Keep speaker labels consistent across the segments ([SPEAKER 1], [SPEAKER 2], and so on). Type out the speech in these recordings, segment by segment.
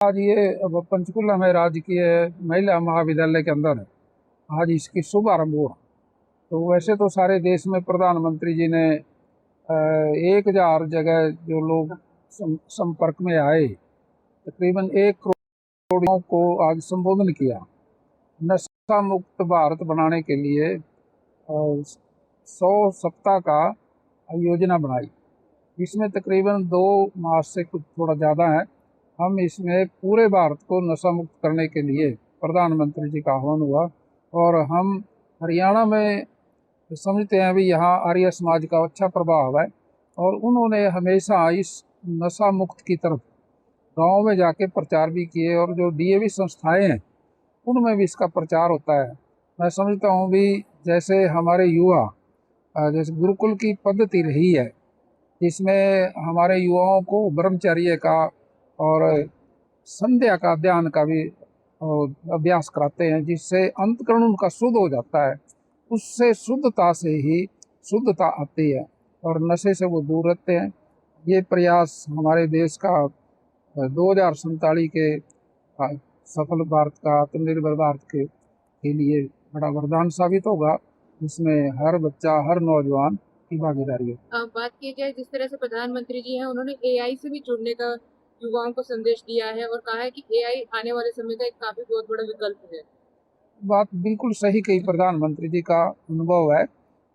[SPEAKER 1] आज ये अब पंचकुला में राजकीय महिला महाविद्यालय के अंदर आज इसकी शुभ आरंभ हुआ। तो वैसे तो सारे देश में प्रधानमंत्री जी ने 1,000 जगह जो लोग संपर्क में आए, तकरीबन 1 करोड़ लोगों को आज संबोधन किया। नशा मुक्त भारत बनाने के लिए 100 सप्ताह का योजना बनाई। इसमें तकरीबन 2 माह से कुछ थोड़ा ज़्यादा है। हम इसमें पूरे भारत को नशा मुक्त करने के लिए प्रधानमंत्री जी का आह्वान हुआ और हम हरियाणा में समझते हैं भी यहाँ आर्य समाज का अच्छा प्रभाव है और उन्होंने हमेशा इस नशा मुक्त की तरफ गाँव में जाके प्रचार भी किए और जो डीएवी संस्थाएं हैं उनमें भी इसका प्रचार होता है। मैं समझता हूँ भी जैसे हमारे युवा जैसे गुरुकुल की पद्धति रही है, इसमें हमारे युवाओं को ब्रह्मचर्य का और संध्या का ध्यान का भी अभ्यास कराते हैं, जिससे अंतकरण उनका शुद्ध हो जाता है। उससे शुद्धता से ही शुद्धता आती है और नशे से वो दूर रहते हैं। ये प्रयास हमारे देश का 2047 के सफल भारत का आत्मनिर्भर भारत के लिए बड़ा वरदान साबित होगा। इसमें हर बच्चा हर नौजवान की भागीदारी है।
[SPEAKER 2] बात की जाए जिस तरह से प्रधानमंत्री जी हैं, उन्होंने एआई से भी जुड़ने का युवाओं को संदेश दिया है और कहा है कि एआई आने वाले समय का एक काफी बहुत बड़ा विकल्प है।
[SPEAKER 1] बात बिल्कुल सही कही, प्रधानमंत्री जी का अनुभव है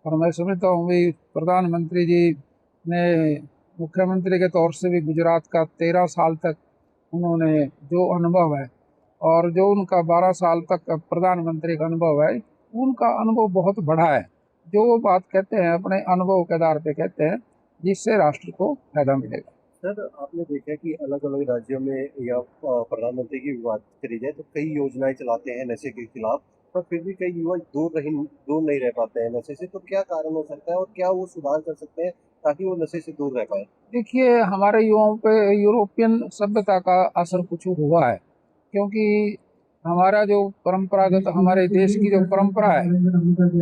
[SPEAKER 1] और मैं समझता हूँ भी प्रधानमंत्री जी ने मुख्यमंत्री के तौर से भी गुजरात का 13 साल तक उन्होंने जो अनुभव है और जो उनका 12 साल तक प्रधानमंत्री का अनुभव है, उनका अनुभव बहुत बड़ा है। जो वो बात कहते हैं अपने अनुभव के आधार पे कहते हैं, जिससे राष्ट्र को फायदा मिलेगा।
[SPEAKER 3] सर, आपने देखा कि अलग अलग राज्यों में या प्रधानमंत्री की बात करी जाए तो कई योजनाएं चलाते हैं नशे के खिलाफ, पर फिर भी कई युवा दूर नहीं रह पाते हैं नशे से। तो क्या कारण हो सकता है और क्या वो सुधार कर सकते हैं ताकि वो नशे से दूर रह पाए?
[SPEAKER 1] देखिए, हमारे युवाओं पे यूरोपियन सभ्यता का असर कुछ हुआ है, क्योंकि हमारा जो परंपरागत हमारे देश की जो परंपरा है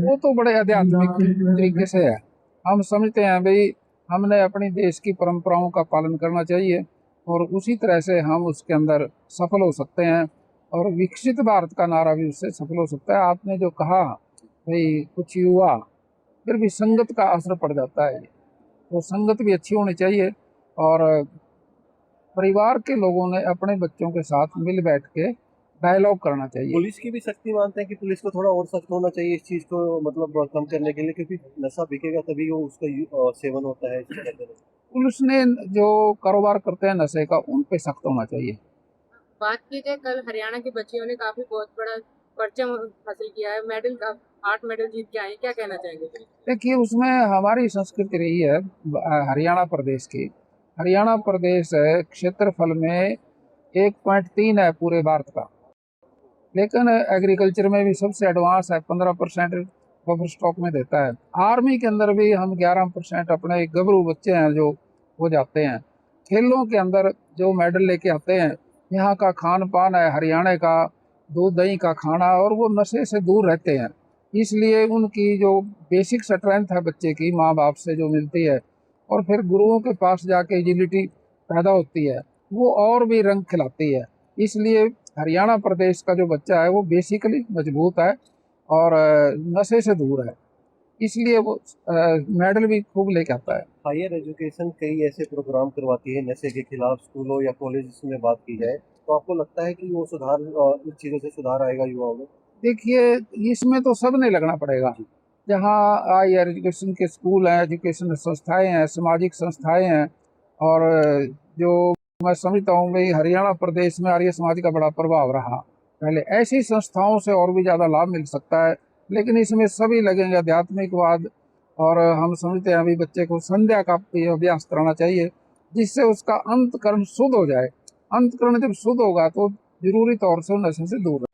[SPEAKER 1] वो तो बड़े आध्यात्मिक तरीके से है। हम समझते हैं भाई हमने अपनी देश की परंपराओं का पालन करना चाहिए और उसी तरह से हम उसके अंदर सफल हो सकते हैं और विकसित भारत का नारा भी उससे सफल हो सकता है। आपने जो कहा भाई कुछ युवा फिर भी संगत का असर पड़ जाता है, तो संगत भी अच्छी होनी चाहिए और परिवार के लोगों ने अपने बच्चों के साथ मिल बैठ के डायलॉग करना चाहिए।
[SPEAKER 3] पुलिस की भी सख्ती मानते हैं कि पुलिस को थोड़ा और सख्त होना चाहिए इस चीज को मतलब कम करने के लिए, क्योंकि नशा बिकेगा तभी वो उसका सेवन होता है इस तरह से।
[SPEAKER 1] पुलिस ने जो कारोबार करते हैं नशे का, उन पे सख्त होना चाहिए।
[SPEAKER 2] बात की जाए, कल हरियाणा की बच्चियों ने काफी बहुत बड़ा परचम हासिल किया है, मेडल का 8 मेडल जीत के आए, क्या कहना चाहेंगे?
[SPEAKER 1] देखिए, उसमें हमारी संस्कृति रही है हरियाणा प्रदेश की। हरियाणा प्रदेश क्षेत्रफल में 1.3 है पूरे भारत का, लेकिन एग्रीकल्चर में भी सबसे एडवांस है, 15% बफर स्टॉक में देता है। आर्मी के अंदर भी हम 11% अपने गबरू बच्चे हैं जो हो जाते हैं। खेलों के अंदर जो मेडल लेके आते हैं, यहाँ का खान पान है हरियाणा का दूध दही का खाना, और वो नशे से दूर रहते हैं। इसलिए उनकी जो बेसिक स्ट्रेंथ है बच्चे की माँ बाप से जो मिलती है और फिर गुरुओं के पास जाके एजिलिटी पैदा होती है, वो और भी रंग खिलाती है। इसलिए हरियाणा प्रदेश का जो बच्चा है वो बेसिकली मजबूत है और नशे से दूर है, इसलिए वो मेडल भी खूब लेके आता है।
[SPEAKER 3] हायर एजुकेशन कई ऐसे प्रोग्राम करवाती है नशे के खिलाफ, स्कूलों या कॉलेज में बात की जाए, तो आपको लगता है कि वो सुधार इन चीज़ों से सुधार आएगा युवाओं में?
[SPEAKER 1] देखिए, इसमें तो सब नहीं लगना पड़ेगा। जहाँ हायर एजुकेशन के स्कूल हैं, एजुकेशन संस्थाएं हैं, सामाजिक संस्थाएं हैं और जो मैं समझता हूँ भाई हरियाणा प्रदेश में आर्य समाज का बड़ा प्रभाव रहा पहले, ऐसी संस्थाओं से और भी ज़्यादा लाभ मिल सकता है। लेकिन इसमें सभी लगेंगे आध्यात्मिकवाद और हम समझते हैं अभी बच्चे को संध्या का अभ्यास कराना चाहिए, जिससे उसका अंतकरण शुद्ध हो जाए। अंतकरण जब शुद्ध होगा तो जरूरी तौर से नशे से दूर